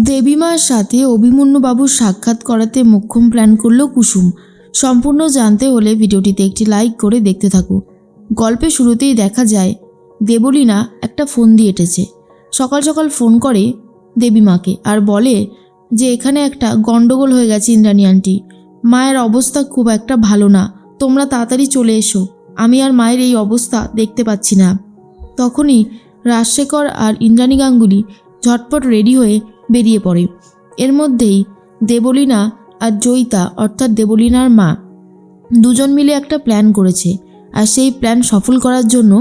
দেবীমার সাথে অভিমন্যুবাবুর সাক্ষাৎ করাতে মোক্ষম প্ল্যান করল কুসুম। সম্পূর্ণ জানতে হলে ভিডিওটিতে একটি লাইক করে দেখতে থাকো। গল্পের শুরুতেই দেখা যায় দেবলীনা একটা ফোন দিয়ে এঁটেছে। সকাল সকাল ফোন করে দেবীমাকে আর বলে যে এখানে একটা গন্ডগোল হয়ে গেছে ইন্দ্রাণী আন্টি, মায়ের অবস্থা খুব একটা ভালো না, তোমরা তাড়াতাড়ি চলে এসো, আমি আর মায়ের এই অবস্থা দেখতে পাচ্ছি না। তখনই রাজশেখর আর ইন্দ্রাণী গাঙ্গুলি ঝটপট রেডি হয়ে বেরিয়ে পড়ে। এর মধ্যেই দেবলীনা আর জয়িতা অর্থাৎ দেবলীনার মা দুজন মিলে একটা প্ল্যান করেছে আর সেই প্ল্যান সফল করার জন্য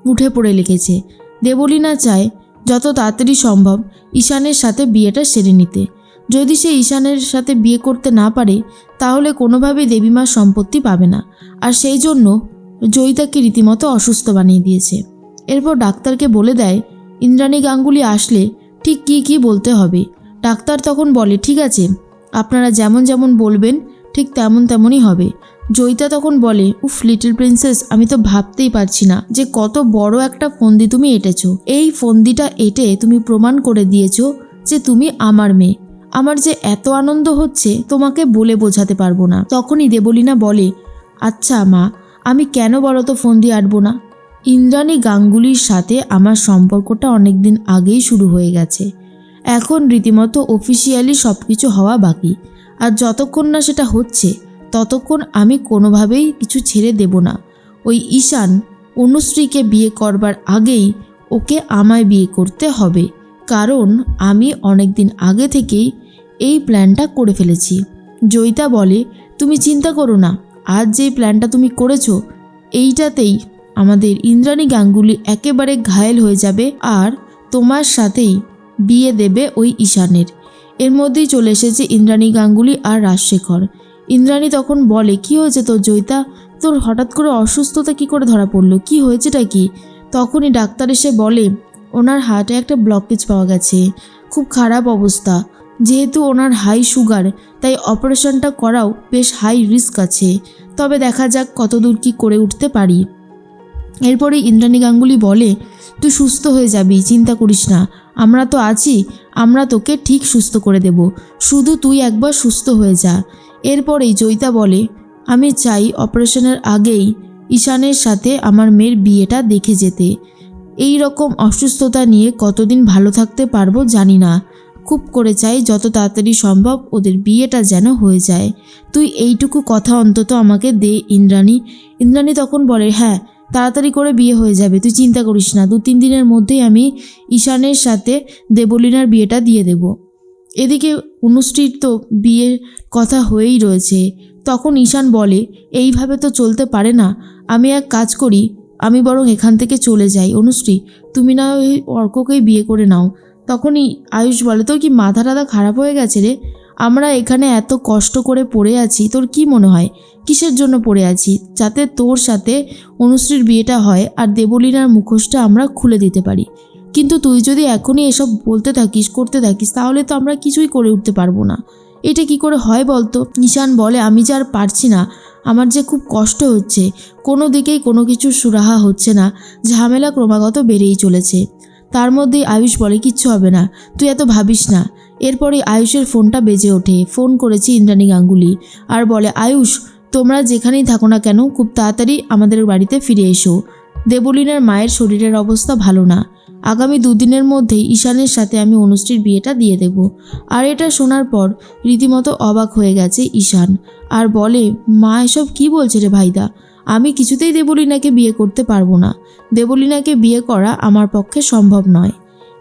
উঠে পড়ে লেগেছে। দেবলীনা চায় যত তাড়াতাড়ি সম্ভব ঈশানের সাথে বিয়েটা সেরে নিতে। যদি সে ঈশানের সাথে বিয়ে করতে না পারে তাহলে কোনোভাবেই দেবীমার সম্পত্তি পাবে না, আর সেই জন্য জয়িতাকে রীতিমতো অসুস্থ বানিয়ে দিয়েছে। এরপর ডাক্তারকে বলে দেয় ইন্দ্রাণী গাঙ্গুলি আসলে ঠিক কী বলতে হবে। ডাক্তার তখন বলে ঠিক আছে, আপনারা যেমন যেমন বলবেন ঠিক তেমনই হবে। জয়িতা তখন বলে উফ লিটল প্রিন্সেস, আমি তো ভাবতেই পারছি না যে কত বড় একটা ফন্দি তুমি এঁটেছো। এই ফন্দিটা এঁটে তুমি প্রমাণ করে দিয়েছো যে তুমি আমার মেয়ে। আমার যে এত আনন্দ হচ্ছে তোমাকে বলে বোঝাতে পারবো না। তখনই দেবলীনা বলে আচ্ছা মা, আমি কেন বলো তো ফন্দি আঁটবো না? ইন্দ্রাণী গাঙ্গুলির সাথে আমার সম্পর্কটা অনেক দিন আগেই শুরু হয়ে গেছে। এখন রীতিমতো অফিসিয়ালি সব কিছু হওয়া বাকি, আর যতক্ষণ না সেটা হচ্ছে ততক্ষণ আমি কোনোভাবেই কিছু ছেড়ে দেব না। ওই ঈশান অনুশ্রীকে বিয়ে করবার আগেই ওকে আমায় বিয়ে করতে হবে, কারণ আমি অনেক দিন আগে থেকেই এই প্ল্যানটা করে ফেলেছি। জয়িতা বলে তুমি চিন্তা করো না, আজ যেই প্ল্যানটা তুমি করেছো এইটাতেই আমাদের ইন্দ্রাণী গাঙ্গুলি একেবারে ঘায়েল হয়ে যাবে আর তোমার সাথেই বিয়ে দেবে ওই ঈশানের। এর মধ্যেই চলে এসেছে ইন্দ্রাণী গাঙ্গুলি আর রাজশেখর। ইন্দ্রাণী তখন বলে কি হয়েছে তোর জয়িতা, তোর হঠাৎ করে অসুস্থতা কি করে ধরা পড়লো, কি হয়েছেটা কি? তখনই ডাক্তার এসে বলে ওনার হার্টে একটা ব্লকেজ পাওয়া গেছে, খুব খারাপ অবস্থা। যেহেতু ওনার হাই সুগার তাই অপারেশনটা করাও বেশ হাই রিস্ক আছে, তবে দেখা যাক কতদূর কি করে উঠতে পারি। এরপরে ইন্দ্রাণী গাঙ্গুলি বলে তুই সুস্থ হয়ে যাবি, চিন্তা করিস না, আমরা তো আছি, আমরা তোকে ঠিক সুস্থ করে দেব, শুধু তুই একবার সুস্থ হয়ে যা। এরপরেই জয়িতা বলে আমি চাই অপারেশনের আগেই ঈশানের সাথে আমার মেয়ের বিয়েটা দেখে যেতে। এই রকম অসুস্থতা নিয়ে কতদিন ভালো থাকতে পারবো জানি না, খুব করে চাই যত তাড়াতাড়ি সম্ভব ওদের বিয়েটা যেন হয়ে যায়। তুই এইটুকু কথা অন্তত আমাকে দে ইন্দ্রাণী। ইন্দ্রাণী তখন বলে হ্যাঁ, তাড়াতাড়ি করে বিয়ে হয়ে যাবে, তুই চিন্তা করিস না, 2-3 দিনের মধ্যেই আমি ঈশানের সাথে দেবলীনার বিয়েটা দিয়ে দেব। এদিকে অনুশ্রীর তো বিয়ের কথা হয়েই রয়েছে। তখন ঈশান বলে এইভাবে তো চলতে পারে না, আমি এক কাজ করি, আমি বরং এখান থেকে চলে যাই, অনুশ্রী তুমি না ওই অর্ককেই বিয়ে করে নাও। তখনই আয়ুষ বলে তোর কি মাথা টাথা খারাপ হয়ে গেছে রে, আমরা এখানে এত কষ্ট করে পড়ে আছি, তোর কি মনে হয় কিসের জন্য পড়ে আছি? যাতে তোর সাথে অনুশ্রীর বিয়েটা হয় আর দেবলীনার মুখোশটা আমরা খুলে দিতে পারি। কিন্তু তুই যদি এখনই এসব বলতে থাকিস করতে থাকিস তাহলে তো আমরা কিছুই করে উঠতে পারবো না। এটা কি করে হয় বলতো? ঈশান বলে আমি যে আর পারছি না, আমার যে খুব কষ্ট হচ্ছে, কোনো দিকেই কোনো কিছু সুরাহা হচ্ছে না, ঝামেলা ক্রমাগত বেড়েই চলেছে। তার মধ্যেই আয়ুষ বলে কিচ্ছু হবে না, তুই এত ভাবিস না। এরপরে আয়ুষের ফোনটা বেজে ওঠে, ফোন করেছি ইন্দ্রাণী গাঙ্গুলি আর বলে আয়ুষ তোমরা যেখানেই থাকো না কেন খুব তাড়াতাড়ি আমাদের বাড়িতে ফিরে এসো, দেবলীনার মায়ের শরীরের অবস্থা ভালো না, আগামী 2 দিনের মধ্যেই ঈশানের সাথে আমি অনুশ্রীর বিয়েটা দিয়ে দেব। আর এটা শোনার পর রীতিমতো অবাক হয়ে গেছে ঈশান আর বলে মা এসব কি বলছে রে ভাইদা, আমি কিছুতেই দেবলীনাকে বিয়ে করতে পারবো না, দেবলীনাকে বিয়ে করা আমার পক্ষে সম্ভব নয়।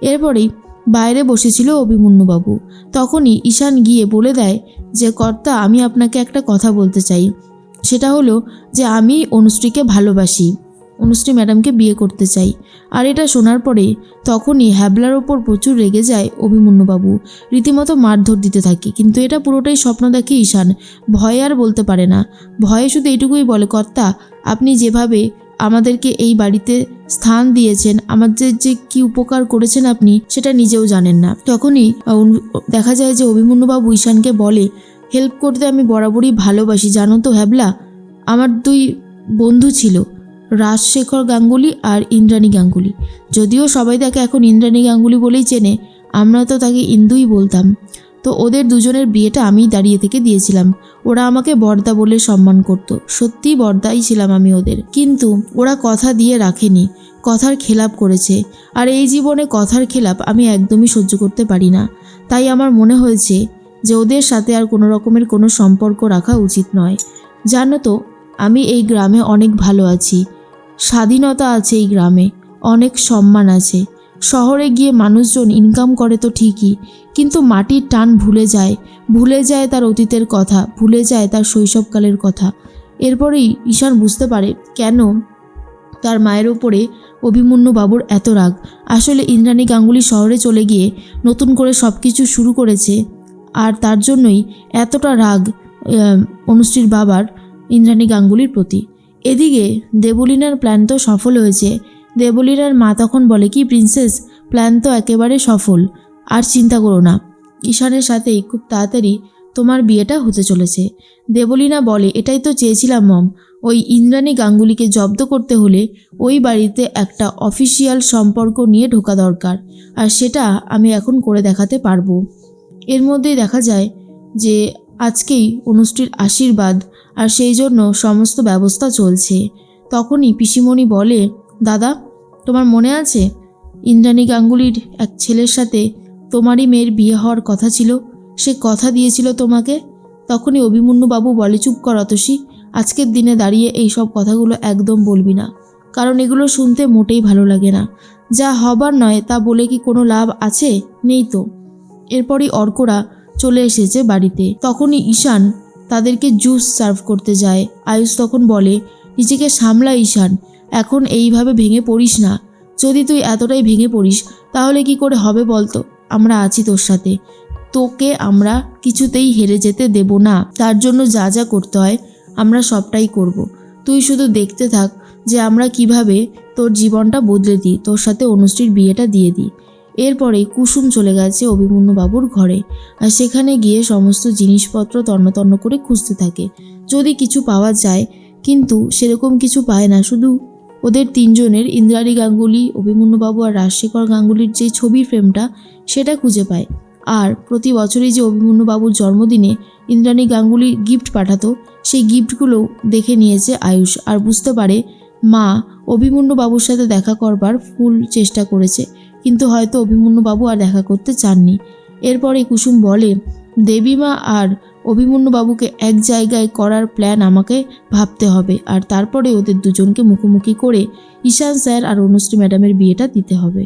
এরপরেই বাইরে বসেছিল অভিমন্যুবাবু। তখনই ঈশান গিয়ে বলে দেয় যে কর্তা আমি আপনাকে একটা কথা বলতে চাই, সেটা হলো যে আমি অনুশ্রীকে ভালোবাসি, অনুশ্রী ম্যাডামকে বিয়ে করতে চাই। আর এটা শোনার পরে তখনই হ্যাবলার ওপর প্রচুর রেগে যায় অভিমন্যুবাবু, রীতিমতো মারধর দিতে থাকে। কিন্তু এটা পুরোটাই স্বপ্ন দেখে ঈশান, ভয়ে আর বলতে পারে না, ভয়ে শুধু এটুকুই বলে কর্তা আপনি যেভাবে আমাদেরকে এই বাড়িতে স্থান দিয়েছেন, আমাদের যে কি উপকার করেছেন আপনি সেটা নিজেও জানেন না। তখনই দেখা যায় যে অভিমন্যুবাবু ঈশানকে বলে হেল্প করতে আমি বরাবরই ভালোবাসি, জানো তো হ্যাবলা, আমার 2 বন্ধু ছিল রাজশেখর গাঙ্গুলি আর ইন্দ্রাণী গাঙ্গুলি। যদিও সবাই তাকে এখন ইন্দ্রাণী গাঙ্গুলি বলেই চেনে, আমরা তো তাকে ইন্দুই বলতাম। তো ওদের দুজনের বিয়েটা আমিই দাঁড়িয়ে থেকে দিয়েছিলাম। ওরা আমাকে বড়দা বলে সম্মান করত। সত্যিই বড়দাই ছিলাম আমি ওদের। কিন্তু ওরা কথা দিয়ে রাখেনি, কথার খেলাপ করেছে। আর এই জীবনে কথার খেলাপ আমি একদমই সহ্য করতে পারি না। তাই আমার মনে হয়েছে যে ওদের সাথে আর কোনো রকমের কোনো সম্পর্ক রাখা উচিত নয়। জানো তো, আমি এই গ্রামে অনেক ভালো আছি, স্বাধীনতা আছে এই গ্রামে, অনেক সম্মান আছে। শহরে গিয়ে মানুষজন ইনকাম করে তো ঠিকই, কিন্তু মাটির টান ভুলে যায় তার অতীতের কথা, ভুলে যায় তার শৈশবকালের কথা। এরপরেই ঈশান বুঝতে পারে কেন তার মায়ের ওপরে অভিমন্যু বাবুর এত রাগ। আসলে ইন্দ্রাণী গাঙ্গুলি শহরে চলে গিয়ে নতুন করে সব কিছু শুরু করেছে, আর তার জন্যই এতটা রাগ অনুশ্রীর বাবার ইন্দ্রাণী গাঙ্গুলির প্রতি। এদিকে দেবলীনার প্ল্যান তো সফল হয়েছে। দেবলীনার মা তখন বলে, কি প্রিন্সেস, প্ল্যান তো একেবারে সফল, আর চিন্তা করো না, ঈশানের সাথেই খুব তাড়াতাড়ি তোমার বিয়েটা হতে চলেছে। দেবলীনা বলে, এটাই তো চেয়েছিলাম মম, ওই ইন্দ্রাণী গাঙ্গুলিকে জব্দ করতে হলে ওই বাড়িতে একটা অফিসিয়াল সম্পর্ক নিয়ে ঢোকা দরকার, আর সেটা আমি এখন করে দেখাতে পারবো। এর মধ্যেই দেখা যায় যে আজকেই অনুষ্ঠির আশীর্বাদ, আর সেই জন্য সমস্ত ব্যবস্থা চলছে। তখনই পিসিমণি বলে, দাদা, তোমার মনে আছে ইন্দ্রাণী গাঙ্গুলির এক ছেলের সাথে তোমারই মেয়ের বিয়ে হওয়ার কথা ছিল, সে কথা দিয়েছিল তোমাকে। তখনই অভিমন্যু বাবু বলে, চুপ কর অতসী, আজকের দিনে দাঁড়িয়ে এই সব কথাগুলো একদম বলবি না, কারণ এগুলো শুনতে মোটেই ভালো লাগে না। যা হবার নয় তা বলে কি কোনো লাভ আছে? নেই তো। এরপরই অর্করা চলে এসেছে বাড়িতে। তখনই ঈশান তাদেরকে জুস সার্ভ করতে যায়। আয়ুষ তখন বলে, নিজেকে সামলা ঈশান, এখন এইভাবে ভেঙে পড়িস না। যদি তুই এতটাই ভেঙে পড়িস তাহলে কি করে হবে বলতো? আমরা আছি তোর সাথে, তোকে আমরা কিছুতেই হেরে যেতে দেব না। তার জন্য যা যা করতে হয় আমরা সবটাই করব। তুই শুধু দেখতে থাক যে আমরা কিভাবে তোর জীবনটা বদলে দিই, তোর সাথে অনুষ্ঠির বিয়েটা দিয়ে দিই। এরপরেই কুসুম চলে গেছে অভিমন্যু বাবুর ঘরে, আর সেখানে গিয়ে সমস্ত জিনিসপত্র তন্ন করে খুঁজতে থাকে যদি কিছু পাওয়া যায়, কিন্তু সেরকম কিছু পায় না। শুধু ওদের তিনজনের, ইন্দ্রাণী গাঙ্গুলি, অভিমন্যু বাবু আর রাজশেখর গাঙ্গুলির যে ছবির ফ্রেমটা সেটা খুঁজে পায়। আর প্রতি বছরই যে অভিমন্যু বাবুর জন্মদিনে ইন্দ্রাণী গাঙ্গুলি গিফট পাঠাতো, সেই গিফটগুলো দেখে নিয়েছে আয়ুষ, আর বুঝতে পারে মা অভিমন্যু বাবুর সাথে দেখা করবার ফুল চেষ্টা করেছে, কিন্তু হয়তো অভিমন্যু বাবু আর দেখা করতে চাননি। এরপরে কুসুম বলে, দেবীমা আর অভিমন্যু বাবুকে এক জায়গায় করার প্ল্যান আমাকে ভাবতে হবে, আর তারপরে ওদের দুজনকে মুখোমুখি করে ঈশান স্যার আর অনুশ্রী ম্যাডামের বিয়েটা দিতে হবে।